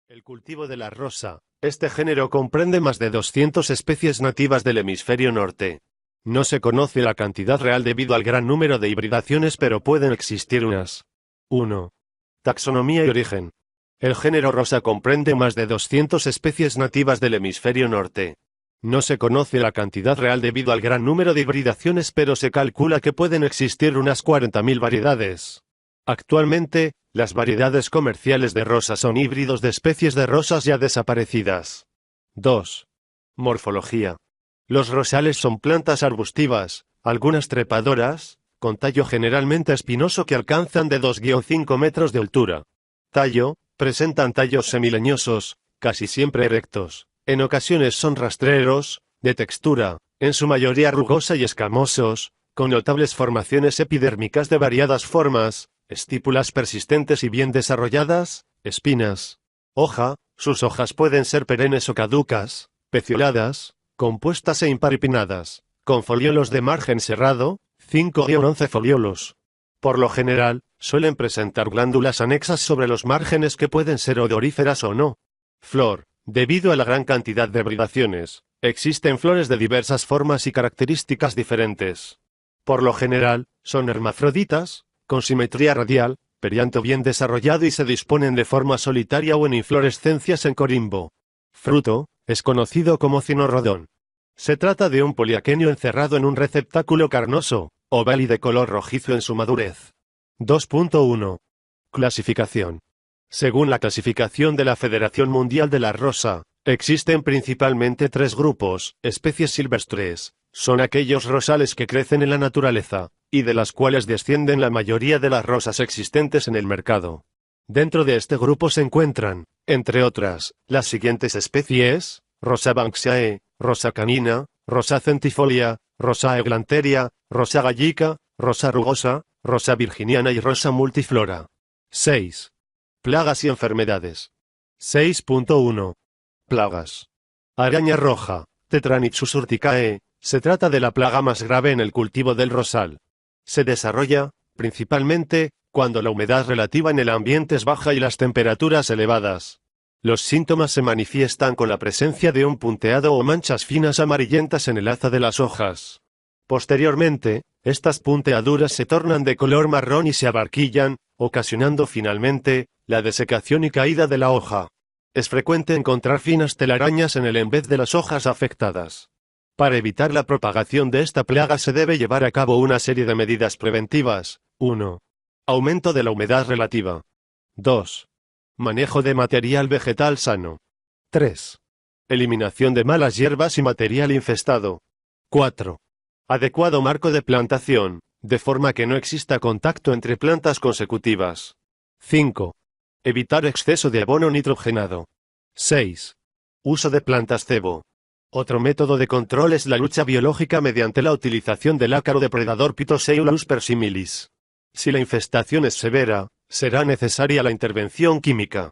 El cultivo de la rosa. Este género comprende más de 200 especies nativas del hemisferio norte. No se conoce la cantidad real debido al gran número de hibridaciones, pero pueden existir unas. 1. Taxonomía y origen. El género rosa comprende más de 200 especies nativas del hemisferio norte. No se conoce la cantidad real debido al gran número de hibridaciones, pero se calcula que pueden existir unas 40.000 variedades. Actualmente, las variedades comerciales de rosa son híbridos de especies de rosas ya desaparecidas. 2. Morfología. Los rosales son plantas arbustivas, algunas trepadoras, con tallo generalmente espinoso que alcanzan de 2-5 metros de altura. Tallo, presentan tallos semileñosos, casi siempre erectos. En ocasiones son rastreros, de textura, en su mayoría rugosa y escamosos, con notables formaciones epidérmicas de variadas formas, estípulas persistentes y bien desarrolladas, espinas. Hoja, sus hojas pueden ser perennes o caducas, pecioladas, compuestas e imparipinnadas, con foliolos de margen cerrado, 5-11 foliolos. Por lo general, suelen presentar glándulas anexas sobre los márgenes que pueden ser odoríferas o no. Flor. Debido a la gran cantidad de hibridaciones, existen flores de diversas formas y características diferentes. Por lo general, son hermafroditas, con simetría radial, perianto bien desarrollado y se disponen de forma solitaria o en inflorescencias en corimbo. Fruto, es conocido como cinorrodón. Se trata de un poliaquenio encerrado en un receptáculo carnoso, oval y de color rojizo en su madurez. 2.1. Clasificación. Según la clasificación de la Federación Mundial de la Rosa, existen principalmente 3 grupos: especies silvestres, son aquellos rosales que crecen en la naturaleza, y de las cuales descienden la mayoría de las rosas existentes en el mercado. Dentro de este grupo se encuentran, entre otras, las siguientes especies: Rosa banksiae, Rosa canina, Rosa centifolia, Rosa eglanteria, Rosa gallica, Rosa rugosa, Rosa virginiana y Rosa multiflora. 6. Plagas y enfermedades. 6.1. Plagas. Araña roja, Tetranixus urticae, se trata de la plaga más grave en el cultivo del rosal. Se desarrolla, principalmente, cuando la humedad relativa en el ambiente es baja y las temperaturas elevadas. Los síntomas se manifiestan con la presencia de un punteado o manchas finas amarillentas en el haza de las hojas. Posteriormente, estas punteaduras se tornan de color marrón y se abarquillan, ocasionando finalmente la desecación y caída de la hoja. Es frecuente encontrar finas telarañas en el embés de las hojas afectadas. Para evitar la propagación de esta plaga se debe llevar a cabo una serie de medidas preventivas. 1. Aumento de la humedad relativa. 2. Manejo de material vegetal sano. 3. Eliminación de malas hierbas y material infestado. 4. Adecuado marco de plantación, de forma que no exista contacto entre plantas consecutivas. 5. Evitar exceso de abono nitrogenado. 6. Uso de plantas cebo. Otro método de control es la lucha biológica mediante la utilización del ácaro depredador Phytoceulus persimilis. Si la infestación es severa, será necesaria la intervención química.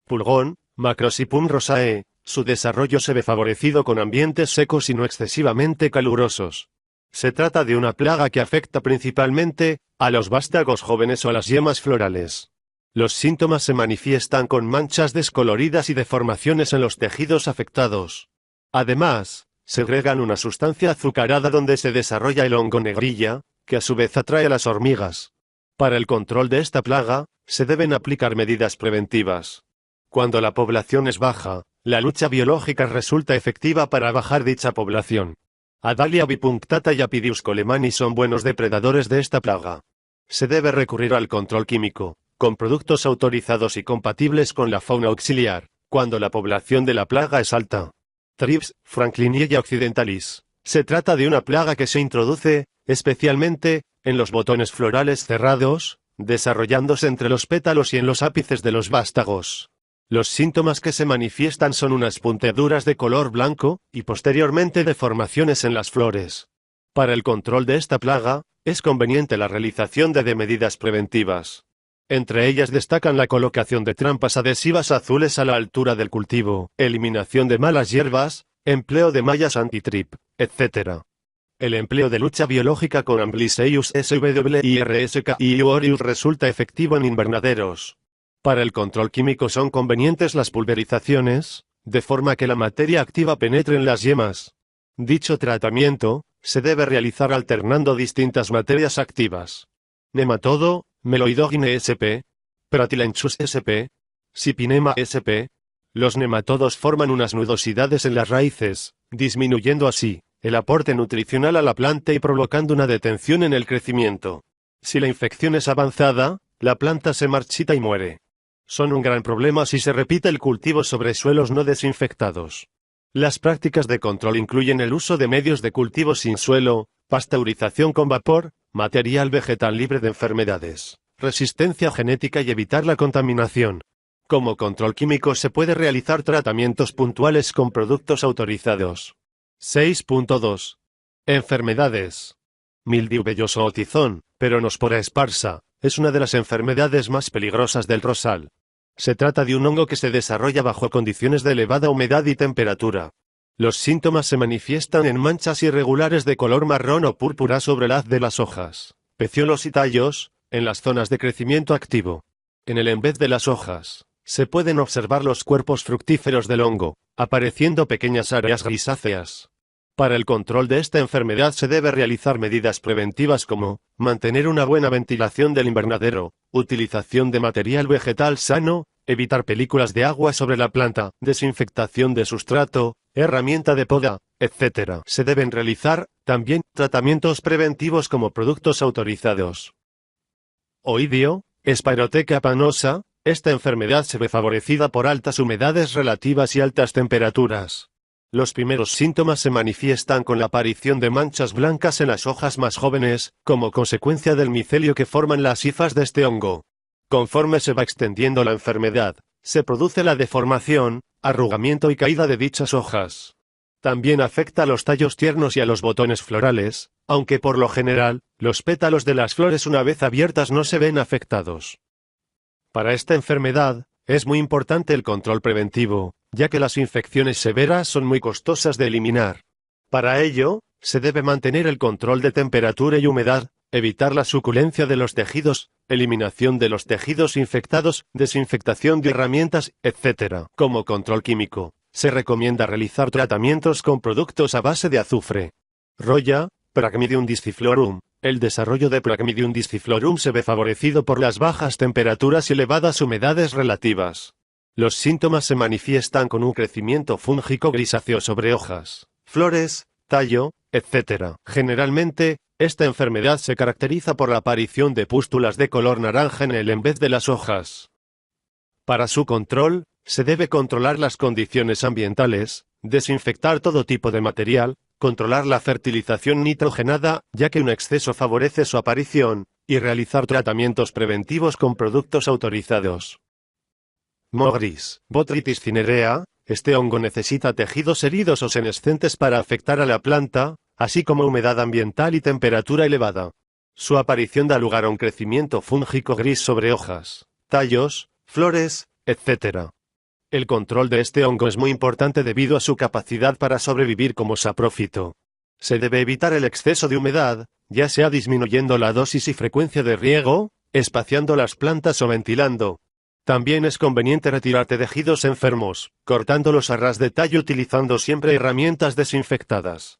Pulgón, Macrosipum rosae, su desarrollo se ve favorecido con ambientes secos y no excesivamente calurosos. Se trata de una plaga que afecta principalmente a los vástagos jóvenes o a las yemas florales. Los síntomas se manifiestan con manchas descoloridas y deformaciones en los tejidos afectados. Además, segregan una sustancia azucarada donde se desarrolla el hongo negrilla, que a su vez atrae a las hormigas. Para el control de esta plaga, se deben aplicar medidas preventivas. Cuando la población es baja, la lucha biológica resulta efectiva para bajar dicha población. Adalia bipunctata y Apidius colemani son buenos depredadores de esta plaga. Se debe recurrir al control químico, con productos autorizados y compatibles con la fauna auxiliar, cuando la población de la plaga es alta. Thrips, Franklinia occidentalis. Se trata de una plaga que se introduce, especialmente, en los botones florales cerrados, desarrollándose entre los pétalos y en los ápices de los vástagos. Los síntomas que se manifiestan son unas punteaduras de color blanco, y posteriormente deformaciones en las flores. Para el control de esta plaga, es conveniente la realización de medidas preventivas. Entre ellas destacan la colocación de trampas adhesivas azules a la altura del cultivo, eliminación de malas hierbas, empleo de mallas antitrip, etc. El empleo de lucha biológica con Amblyseius SWIRSK y Orius resulta efectivo en invernaderos. Para el control químico son convenientes las pulverizaciones, de forma que la materia activa penetre en las yemas. Dicho tratamiento se debe realizar alternando distintas materias activas. Nematodo, Meloidogine sp. Pratylenchus sp. Sipinema sp. Los nematodos forman unas nudosidades en las raíces, disminuyendo así el aporte nutricional a la planta y provocando una detención en el crecimiento. Si la infección es avanzada, la planta se marchita y muere. Son un gran problema si se repite el cultivo sobre suelos no desinfectados. Las prácticas de control incluyen el uso de medios de cultivo sin suelo, pasteurización con vapor, material vegetal libre de enfermedades, resistencia genética y evitar la contaminación. Como control químico se puede realizar tratamientos puntuales con productos autorizados. 6.2. Enfermedades. Mildiu velloso o tizón, Peronospora esparsa, es una de las enfermedades más peligrosas del rosal. Se trata de un hongo que se desarrolla bajo condiciones de elevada humedad y temperatura. Los síntomas se manifiestan en manchas irregulares de color marrón o púrpura sobre el haz de las hojas, pecíolos y tallos, en las zonas de crecimiento activo. En el en vez de las hojas, se pueden observar los cuerpos fructíferos del hongo, apareciendo pequeñas áreas grisáceas. Para el control de esta enfermedad se debe realizar medidas preventivas como mantener una buena ventilación del invernadero, utilización de material vegetal sano, evitar películas de agua sobre la planta, desinfectación de sustrato, herramienta de poda, etc. Se deben realizar, también, tratamientos preventivos como productos autorizados. Oidio, Spirotheca panosa, esta enfermedad se ve favorecida por altas humedades relativas y altas temperaturas. Los primeros síntomas se manifiestan con la aparición de manchas blancas en las hojas más jóvenes, como consecuencia del micelio que forman las hifas de este hongo. Conforme se va extendiendo la enfermedad, se produce la deformación, arrugamiento y caída de dichas hojas. También afecta a los tallos tiernos y a los botones florales, aunque por lo general, los pétalos de las flores una vez abiertas no se ven afectados. Para esta enfermedad, es muy importante el control preventivo, ya que las infecciones severas son muy costosas de eliminar. Para ello, se debe mantener el control de temperatura y humedad, evitar la suculencia de los tejidos, eliminación de los tejidos infectados, desinfectación de herramientas, etc. Como control químico, se recomienda realizar tratamientos con productos a base de azufre. Roya, Phragmidium disciflorum. El desarrollo de Phragmidium disciflorum se ve favorecido por las bajas temperaturas y elevadas humedades relativas. Los síntomas se manifiestan con un crecimiento fúngico grisáceo sobre hojas, flores, tallo, etc. Generalmente, esta enfermedad se caracteriza por la aparición de pústulas de color naranja en el en vez de las hojas. Para su control, se debe controlar las condiciones ambientales, desinfectar todo tipo de material, controlar la fertilización nitrogenada, ya que un exceso favorece su aparición, y realizar tratamientos preventivos con productos autorizados. Moho gris, Botrytis cinerea, este hongo necesita tejidos heridos o senescentes para afectar a la planta, así como humedad ambiental y temperatura elevada. Su aparición da lugar a un crecimiento fúngico gris sobre hojas, tallos, flores, etc. El control de este hongo es muy importante debido a su capacidad para sobrevivir como saprófito. Se debe evitar el exceso de humedad, ya sea disminuyendo la dosis y frecuencia de riego, espaciando las plantas o ventilando. También es conveniente retirar tejidos enfermos, cortándolos a ras de tallo utilizando siempre herramientas desinfectadas.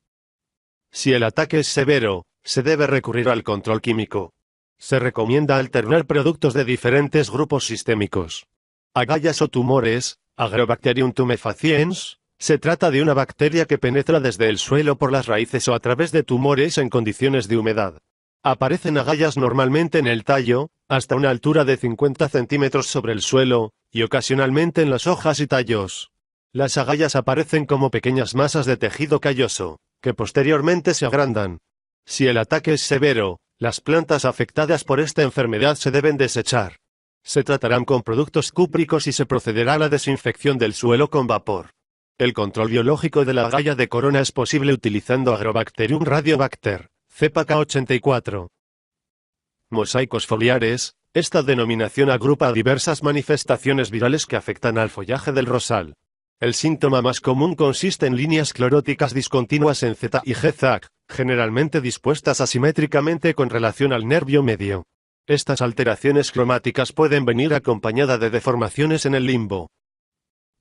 Si el ataque es severo, se debe recurrir al control químico. Se recomienda alternar productos de diferentes grupos sistémicos. Agallas o tumores, Agrobacterium tumefaciens, se trata de una bacteria que penetra desde el suelo por las raíces o a través de tumores en condiciones de humedad. Aparecen agallas normalmente en el tallo, hasta una altura de 50 centímetros sobre el suelo, y ocasionalmente en las hojas y tallos. Las agallas aparecen como pequeñas masas de tejido calloso, que posteriormente se agrandan. Si el ataque es severo, las plantas afectadas por esta enfermedad se deben desechar. Se tratarán con productos cúpricos y se procederá a la desinfección del suelo con vapor. El control biológico de la agalla de corona es posible utilizando Agrobacterium radiobacter, cepa K84. Mosaicos foliares, esta denominación agrupa a diversas manifestaciones virales que afectan al follaje del rosal. El síntoma más común consiste en líneas cloróticas discontinuas en Z y G-ZAC, generalmente dispuestas asimétricamente con relación al nervio medio. Estas alteraciones cromáticas pueden venir acompañadas de deformaciones en el limbo.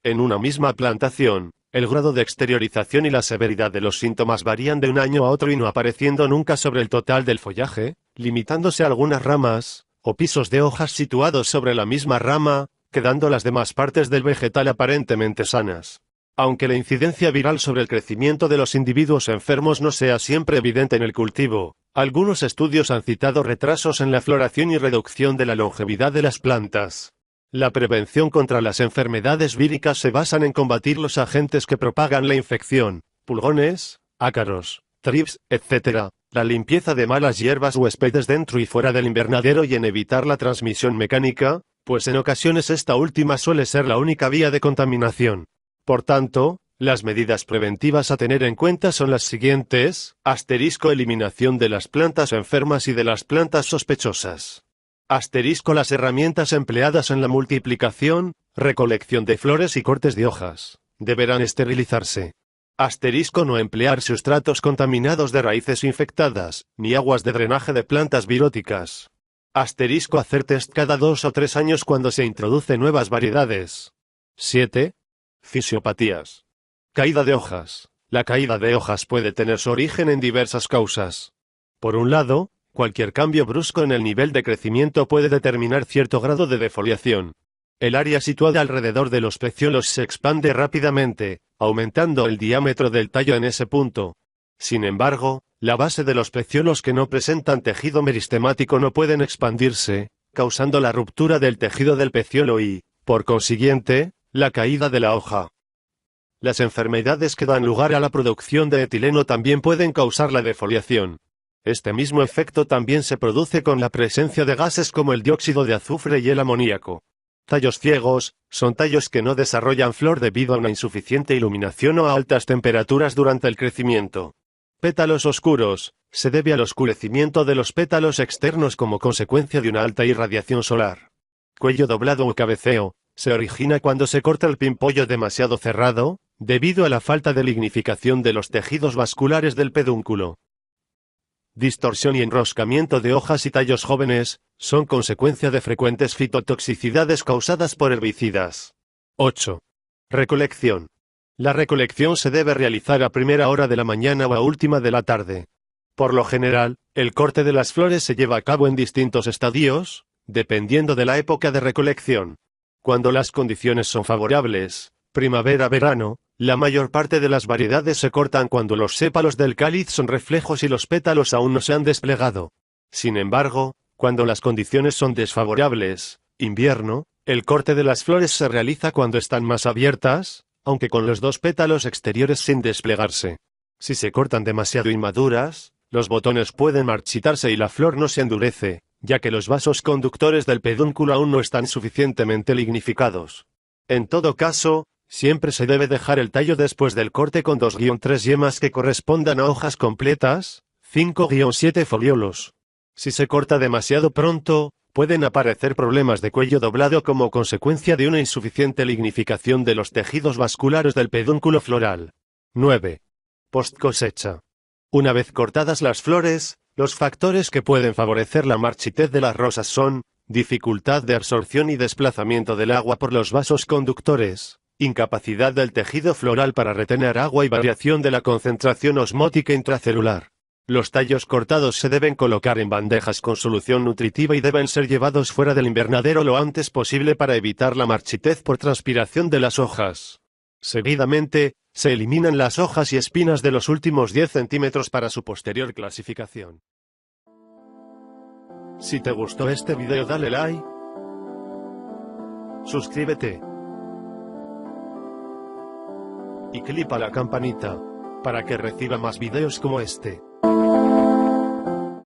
En una misma plantación, el grado de exteriorización y la severidad de los síntomas varían de un año a otro y no apareciendo nunca sobre el total del follaje, limitándose a algunas ramas, o pisos de hojas situados sobre la misma rama, quedando las demás partes del vegetal aparentemente sanas. Aunque la incidencia viral sobre el crecimiento de los individuos enfermos no sea siempre evidente en el cultivo, algunos estudios han citado retrasos en la floración y reducción de la longevidad de las plantas. La prevención contra las enfermedades víricas se basan en combatir los agentes que propagan la infección, pulgones, ácaros, thrips, etc., la limpieza de malas hierbas o especies dentro y fuera del invernadero y en evitar la transmisión mecánica, pues en ocasiones esta última suele ser la única vía de contaminación. Por tanto, las medidas preventivas a tener en cuenta son las siguientes: eliminación de las plantas enfermas y de las plantas sospechosas. Las herramientas empleadas en la multiplicación, recolección de flores y cortes de hojas, deberán esterilizarse. No emplear sustratos contaminados de raíces infectadas, ni aguas de drenaje de plantas viróticas. Hacer test cada 2 o 3 años cuando se introducen nuevas variedades. 7. Fisiopatías. Caída de hojas. La caída de hojas puede tener su origen en diversas causas. Por un lado, cualquier cambio brusco en el nivel de crecimiento puede determinar cierto grado de defoliación. El área situada alrededor de los pecíolos se expande rápidamente, aumentando el diámetro del tallo en ese punto. Sin embargo, la base de los pecíolos que no presentan tejido meristemático no pueden expandirse, causando la ruptura del tejido del pecíolo y, por consiguiente, la caída de la hoja. Las enfermedades que dan lugar a la producción de etileno también pueden causar la defoliación. Este mismo efecto también se produce con la presencia de gases como el dióxido de azufre y el amoníaco. Tallos ciegos son tallos que no desarrollan flor debido a una insuficiente iluminación o a altas temperaturas durante el crecimiento. Pétalos oscuros se debe al oscurecimiento de los pétalos externos como consecuencia de una alta irradiación solar. Cuello doblado o cabeceo se origina cuando se corta el pimpollo demasiado cerrado, debido a la falta de lignificación de los tejidos vasculares del pedúnculo. Distorsión y enroscamiento de hojas y tallos jóvenes son consecuencia de frecuentes fitotoxicidades causadas por herbicidas. 8. Recolección. La recolección se debe realizar a primera hora de la mañana o a última de la tarde. Por lo general, el corte de las flores se lleva a cabo en distintos estadios, dependiendo de la época de recolección. Cuando las condiciones son favorables, primavera-verano, la mayor parte de las variedades se cortan cuando los sépalos del cáliz son reflejos y los pétalos aún no se han desplegado. Sin embargo, cuando las condiciones son desfavorables, invierno, el corte de las flores se realiza cuando están más abiertas, aunque con los dos pétalos exteriores sin desplegarse. Si se cortan demasiado inmaduras, los botones pueden marchitarse y la flor no se endurece, ya que los vasos conductores del pedúnculo aún no están suficientemente lignificados. En todo caso, siempre se debe dejar el tallo después del corte con 2-3 yemas que correspondan a hojas completas, 5-7 foliolos. Si se corta demasiado pronto, pueden aparecer problemas de cuello doblado como consecuencia de una insuficiente lignificación de los tejidos vasculares del pedúnculo floral. 9. Post cosecha. Una vez cortadas las flores, los factores que pueden favorecer la marchitez de las rosas son dificultad de absorción y desplazamiento del agua por los vasos conductores, incapacidad del tejido floral para retener agua y variación de la concentración osmótica intracelular. Los tallos cortados se deben colocar en bandejas con solución nutritiva y deben ser llevados fuera del invernadero lo antes posible para evitar la marchitez por transpiración de las hojas. Seguidamente, se eliminan las hojas y espinas de los últimos 10 centímetros para su posterior clasificación. Si te gustó este video dale like, suscríbete y clica la campanita para que reciba más videos como este.